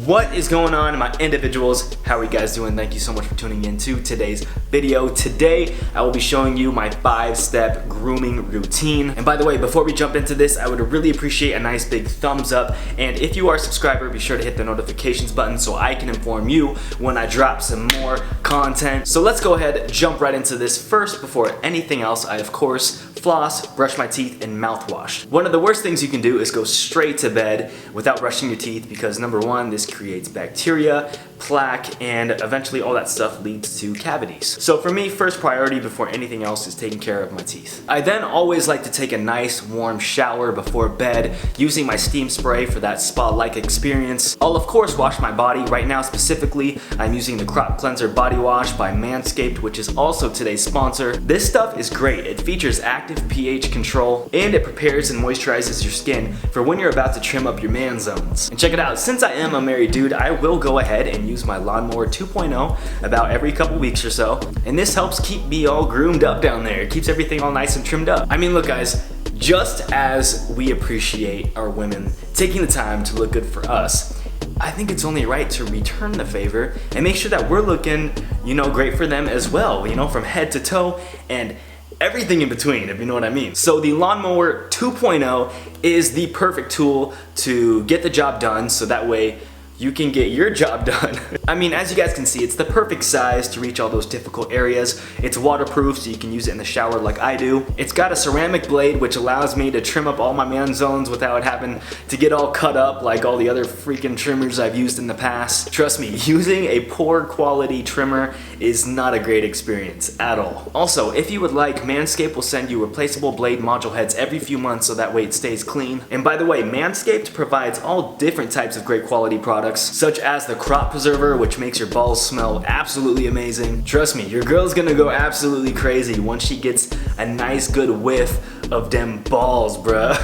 What is going on, my individuals? How are you guys doing? Thank you so much for tuning in to today's video. Today, I will be showing you my 5-step grooming routine. And by the way, before we jump into this, I would really appreciate a nice big thumbs up. And if you are a subscriber, be sure to hit the notifications button so I can inform you when I drop some more content. So let's go ahead, jump right into this. First, before anything else, I of course floss, brush my teeth, and mouthwash. One of the worst things you can do is go straight to bed without brushing your teeth because number one, this creates bacteria, plaque, and eventually all that stuff leads to cavities. So for me, first priority before anything else is taking care of my teeth. I then always like to take a nice warm shower before bed using my steam spray for that spa-like experience. I'll of course wash my body. Right now specifically, I'm using the Crop Cleanser Body Wash by Manscaped, which is also today's sponsor. This stuff is great. It features active pH control and it prepares and moisturizes your skin for when you're about to trim up your man zones. And check it out, since I am a married dude, I will go ahead and use my Lawnmower 2.0 about every couple weeks or so. And this helps keep me all groomed up down there. It keeps everything all nice and trimmed up. I mean, look guys, just as we appreciate our women taking the time to look good for us, I think it's only right to return the favor and make sure that we're looking, great for them as well, from head to toe and everything in between, if you know what I mean. So the Lawnmower 2.0 is the perfect tool to get the job done so that way you can get your job done. I mean, as you guys can see, it's the perfect size to reach all those difficult areas. It's waterproof, so you can use it in the shower like I do. It's got a ceramic blade, which allows me to trim up all my man zones without having to get all cut up like all the other freaking trimmers I've used in the past. Trust me, using a poor quality trimmer is not a great experience at all. Also, if you would like, Manscaped will send you replaceable blade module heads every few months so that way it stays clean. And by the way, Manscaped provides all different types of great quality products, such as the Crop Preserver, which makes your balls smell absolutely amazing. Trust me, your girl's gonna go absolutely crazy once she gets a nice good whiff of them balls, bruh.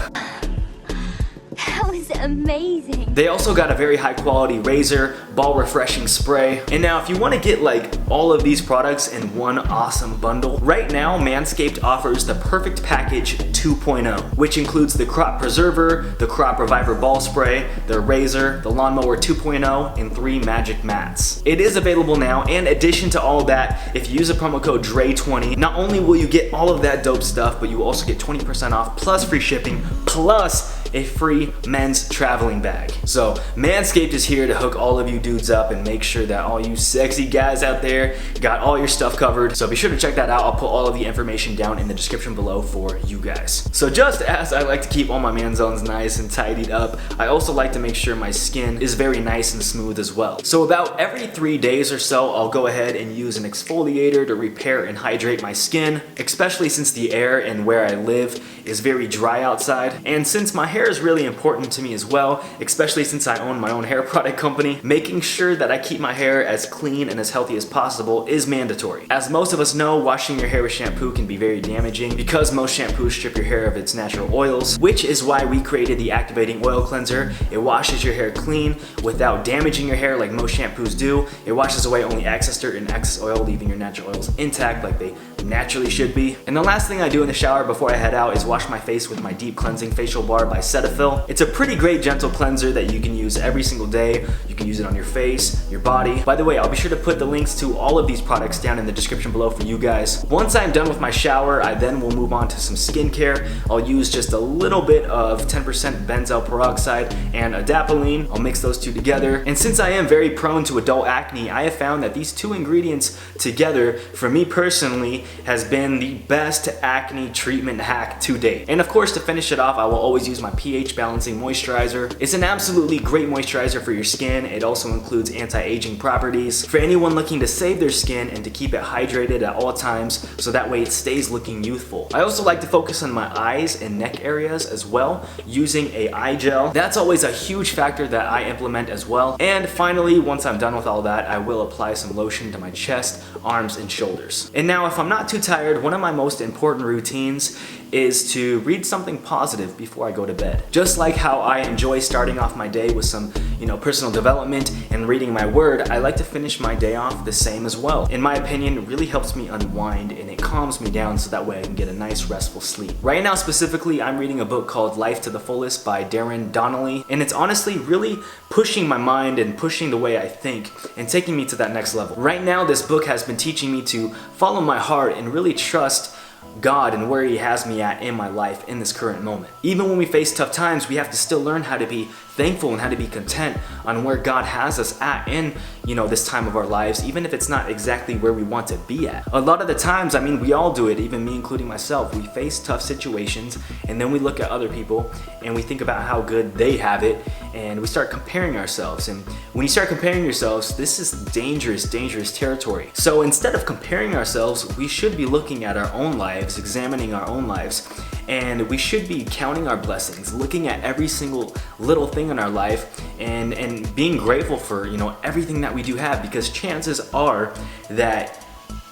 That was amazing. They also got a very high quality razor, ball refreshing spray. And now if you want to get like all of these products in one awesome bundle, right now Manscaped offers the Perfect Package 2.0, which includes the Crop Preserver, the Crop Reviver ball spray, the razor, the Lawnmower 2.0, and 3 magic mats. It is available now, and in addition to all that, if you use a promo code DRE20, not only will you get all of that dope stuff, but you will also get 20% off plus free shipping plus a free men's traveling bag. So Manscaped is here to hook all of you dudes up and make sure that all you sexy guys out there got all your stuff covered. So be sure to check that out. I'll put all of the information down in the description below for you guys. So just as I like to keep all my man zones nice and tidied up, I also like to make sure my skin is very nice and smooth as well. So about every 3 days or so, I'll go ahead and use an exfoliator to repair and hydrate my skin, especially since the air and where I live is very dry outside. And since my hair is really important to me as well, especially since I own my own hair product company, making sure that I keep my hair as clean and as healthy as possible is mandatory. As most of us know, washing your hair with shampoo can be very damaging because most shampoos strip your hair of its natural oils, which is why we created the Activating Oil Cleanser. It washes your hair clean without damaging your hair like most shampoos do. It washes away only excess dirt and excess oil, leaving your natural oils intact like they naturally should be. And the last thing I do in the shower before I head out is wash my face with my Deep Cleansing Facial Bar by Cetaphil. It's a pretty great gentle cleanser that you can use every single day. You can use it on your face, your body. By the way, I'll be sure to put the links to all of these products down in the description below for you guys. Once I'm done with my shower, I then will move on to some skincare. I'll use just a little bit of 10% benzoyl peroxide and adapalene. I'll mix those two together. And since I am very prone to adult acne, I have found that these two ingredients together, for me personally, has been the best acne treatment hack to date. And of course, to finish it off, I will always use my pH balancing moisturizer. It's an absolutely great moisturizer for your skin. It also includes anti-aging properties for anyone looking to save their skin and to keep it hydrated at all times so that way it stays looking youthful. I also like to focus on my eyes and neck areas as well using a eye gel. That's always a huge factor that I implement as well. And finally, once I'm done with all that, I will apply some lotion to my chest, arms, and shoulders. And now if I'm not too tired, one of my most important routines is to read something positive before I go to bed. Just like how I enjoy starting off my day with some, personal development and reading my word, I like to finish my day off the same as well. In my opinion, it really helps me unwind and it calms me down so that way I can get a nice restful sleep. Right now specifically, I'm reading a book called Life to the Fullest by Darren Donnelly, and it's honestly really pushing my mind and pushing the way I think and taking me to that next level. Right now, this book has been teaching me to follow my heart and really trust God and where He has me at in my life in this current moment. Even when we face tough times, we have to still learn how to be thankful and how to be content on where God has us at in, this time of our lives, even if it's not exactly where we want to be at. A lot of the times, we all do it, even me including myself, we face tough situations and then we look at other people and we think about how good they have it and we start comparing ourselves. And when you start comparing yourselves, this is dangerous territory. So instead of comparing ourselves, we should be looking at our own lives, examining our own lives, and we should be counting our blessings, looking at every single little thing in our life and being grateful for everything that we do have, because chances are that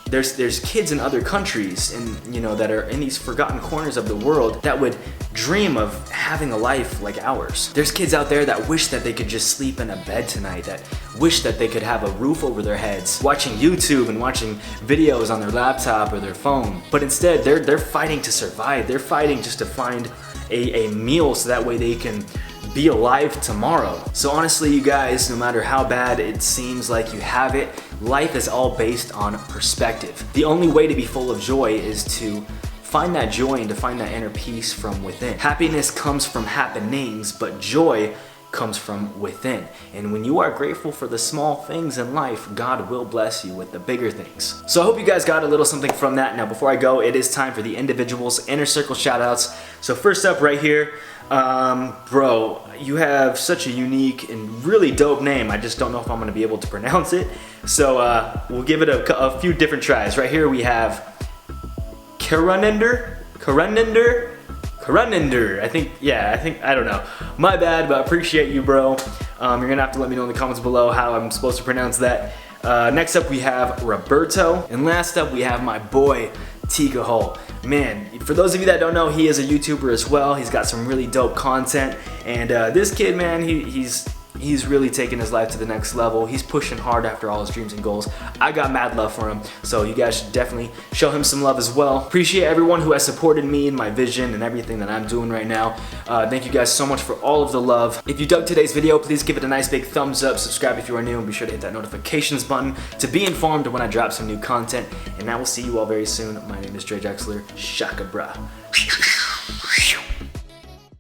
there's kids in other countries and that are in these forgotten corners of the world that would dream of having a life like ours. There's kids out there that wish that they could just sleep in a bed tonight, that wish that they could have a roof over their heads, watching YouTube and watching videos on their laptop or their phone. But instead, they're fighting to survive. They're fighting just to find a meal so that way they can be alive tomorrow. So honestly, you guys, no matter how bad it seems like you have it, life is all based on perspective. The only way to be full of joy is to find that joy and to find that inner peace from within. Happiness comes from happenings, but joy comes from within. And when you are grateful for the small things in life, God will bless you with the bigger things. So I hope you guys got a little something from that. Now before I go, it is time for the individuals inner circle shoutouts. So first up right here, bro, you have such a unique and really dope name. I just don't know if I'm gonna be able to pronounce it. So we'll give it a few different tries. Right here we have Karunender. I don't know. My bad, but I appreciate you, bro. You're gonna have to let me know in the comments below how I'm supposed to pronounce that. Next up we have Roberto, and last up we have my boy Tika Hall. Man, for those of you that don't know, he is a YouTuber as well. He's got some really dope content, and this kid, man, he's really taking his life to the next level. He's pushing hard after all his dreams and goals. I got mad love for him, so you guys should definitely show him some love as well. Appreciate everyone who has supported me in my vision and everything that I'm doing right now. Thank you guys so much for all of the love. If you dug today's video, please give it a nice big thumbs up, subscribe if you are new, and be sure to hit that notifications button to be informed when I drop some new content. And I will see you all very soon. My name is Dre Drexler. Shaka bra.